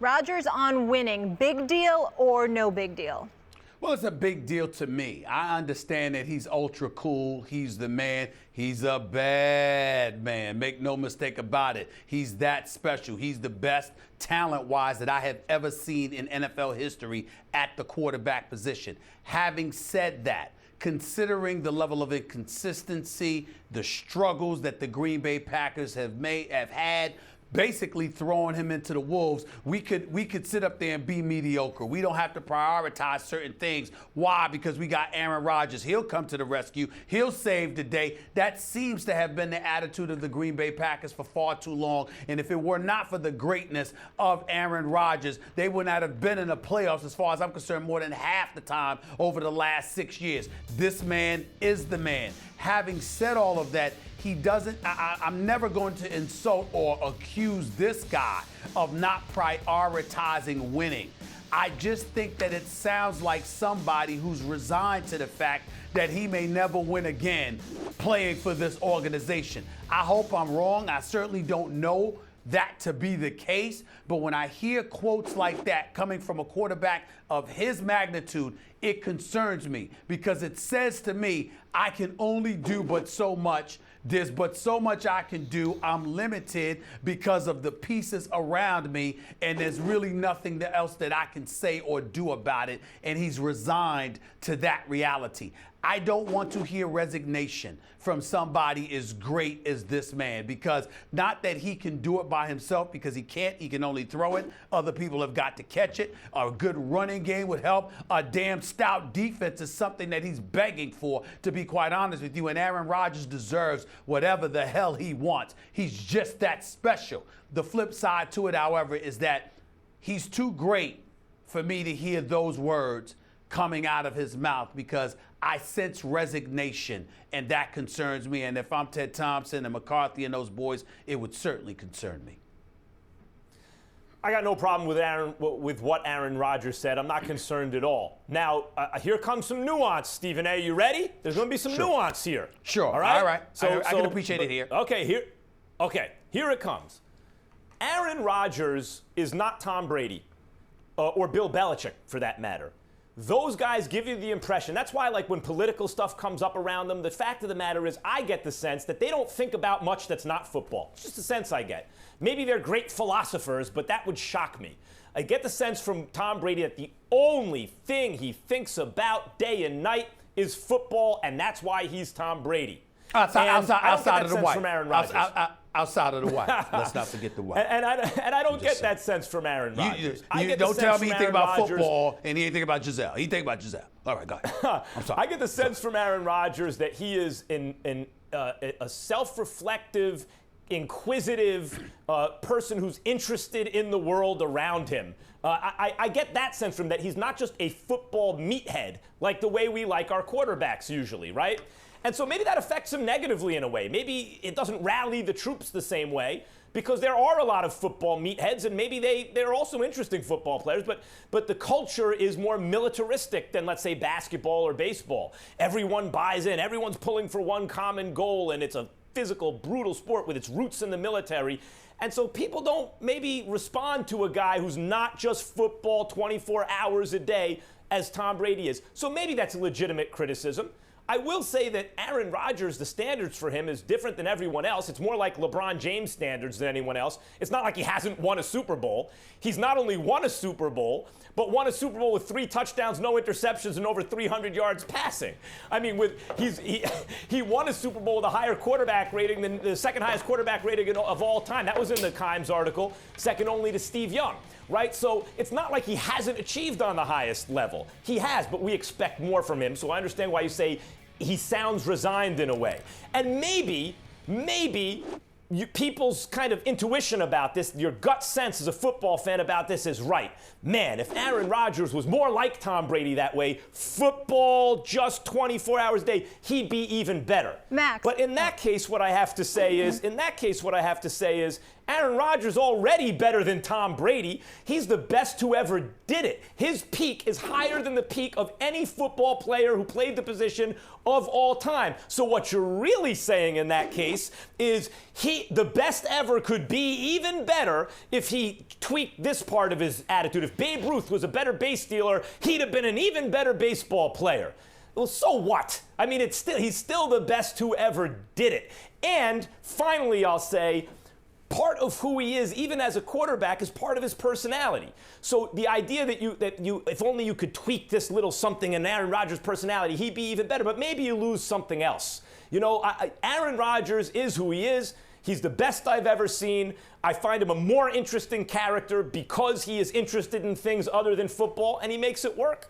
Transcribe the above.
Rodgers on winning, big deal or no big deal? Well, it's a big deal to me. I understand that he's ultra cool. He's the man. He's a bad man. Make no mistake about it. He's that special. He's the best talent-wise that I have ever seen in NFL history at the quarterback position. Having said that, considering the level of inconsistency, the struggles that the Green Bay Packers have had, basically throwing him into the wolves, we could sit up there and be mediocre. We don't have to prioritize certain things. Why? Because we got Aaron Rodgers. He'll come to the rescue. He'll save the day. That seems to have been the attitude of the Green Bay Packers for far too long. And if it were not for the greatness of Aaron Rodgers, they would not have been in the playoffs, as far as I'm concerned, more than half the time over the last 6 years. This man is the man. Having said all of that, he doesn't, I'm never going to insult or accuse this guy of not prioritizing winning. I just think that it sounds like somebody who's resigned to the fact that he may never win again playing for this organization. I hope I'm wrong. I certainly don't know that to be the case, but when I hear quotes like that coming from a quarterback of his magnitude, it concerns me because it says to me, I can only do but so much. There's but so much I can do. I'm limited because of the pieces around me, and there's really nothing else that I can say or do about it, and he's resigned to that reality. I don't want to hear resignation from somebody as great as this man, because not that he can do it by himself, because he can't. He can only throw it. Other people have got to catch it. A good running game would help. A damn stout defense is something that he's begging for, to be quite honest with you, and Aaron Rodgers deserves whatever the hell he wants. He's just that special. The flip side to it, however, is that he's too great for me to hear those words coming out of his mouth, because I sense resignation, and that concerns me. And if I'm Ted Thompson and McCarthy and those boys, it would certainly concern me. I got no problem with what Aaron Rodgers said. I'm not concerned at all. Now, here comes some nuance, Stephen A. You ready? There's going to be some nuance here. Sure. All right? All right. So, I can appreciate it here. Okay, here it comes. Aaron Rodgers is not Tom Brady, or Bill Belichick, for that matter. Those guys give you the impression. That's why, like, when political stuff comes up around them, the fact of the matter is I get the sense that they don't think about much that's not football. It's just a sense I get. Maybe they're great philosophers, but that would shock me. I get the sense from Tom Brady that the only thing he thinks about day and night is football, and that's why he's Tom Brady. Outside of the white. From Aaron Rodgers. Outside of the white. Let's not forget the white. And I don't get that sense from Aaron Rodgers. You don't tell me he think about football and he ain't think about Giselle. He think about Giselle. All right, go ahead. I'm sorry. I get the sense from Aaron Rodgers that he is a self-reflective, inquisitive person who's interested in the world around him. I get that sense from him, that he's not just a football meathead like the way we like our quarterbacks usually, right? And so maybe that affects him negatively in a way. Maybe it doesn't rally the troops the same way, because there are a lot of football meatheads, and maybe they're also interesting football players, but the culture is more militaristic than, let's say, basketball or baseball. Everyone buys in. Everyone's pulling for one common goal, and it's a physical, brutal sport with its roots in the military. And so people don't maybe respond to a guy who's not just football 24 hours a day as Tom Brady is. So maybe that's a legitimate criticism. I will say that Aaron Rodgers, the standards for him is different than everyone else. It's more like LeBron James standards than anyone else. It's not like he hasn't won a Super Bowl. He's not only won a Super Bowl, but won a Super Bowl with 3 touchdowns, no interceptions, and over 300 yards passing. I mean, he won a Super Bowl with a higher quarterback rating than the second highest quarterback rating of all time. That was in the Kimes article, second only to Steve Young, right? So it's not like he hasn't achieved on the highest level. He has, but we expect more from him. So I understand why you say he sounds resigned in a way. And maybe people's kind of intuition about this, your gut sense as a football fan about this is right. Man, if Aaron Rodgers was more like Tom Brady that way, football just 24 hours a day, he'd be even better. Max. But in that case, what I have to say is, Aaron Rodgers already better than Tom Brady. He's the best who ever did it. His peak is higher than the peak of any football player who played the position of all time. So what you're really saying in that case is the best ever could be even better if he tweaked this part of his attitude. If Babe Ruth was a better base stealer, he'd have been an even better baseball player. Well, so what? I mean, he's still the best who ever did it. And finally, I'll say, part of who he is, even as a quarterback, is part of his personality. So the idea that if only you could tweak this little something in Aaron Rodgers' personality, he'd be even better. But maybe you lose something else. You know, Aaron Rodgers is who he is. He's the best I've ever seen. I find him a more interesting character because he is interested in things other than football, and he makes it work.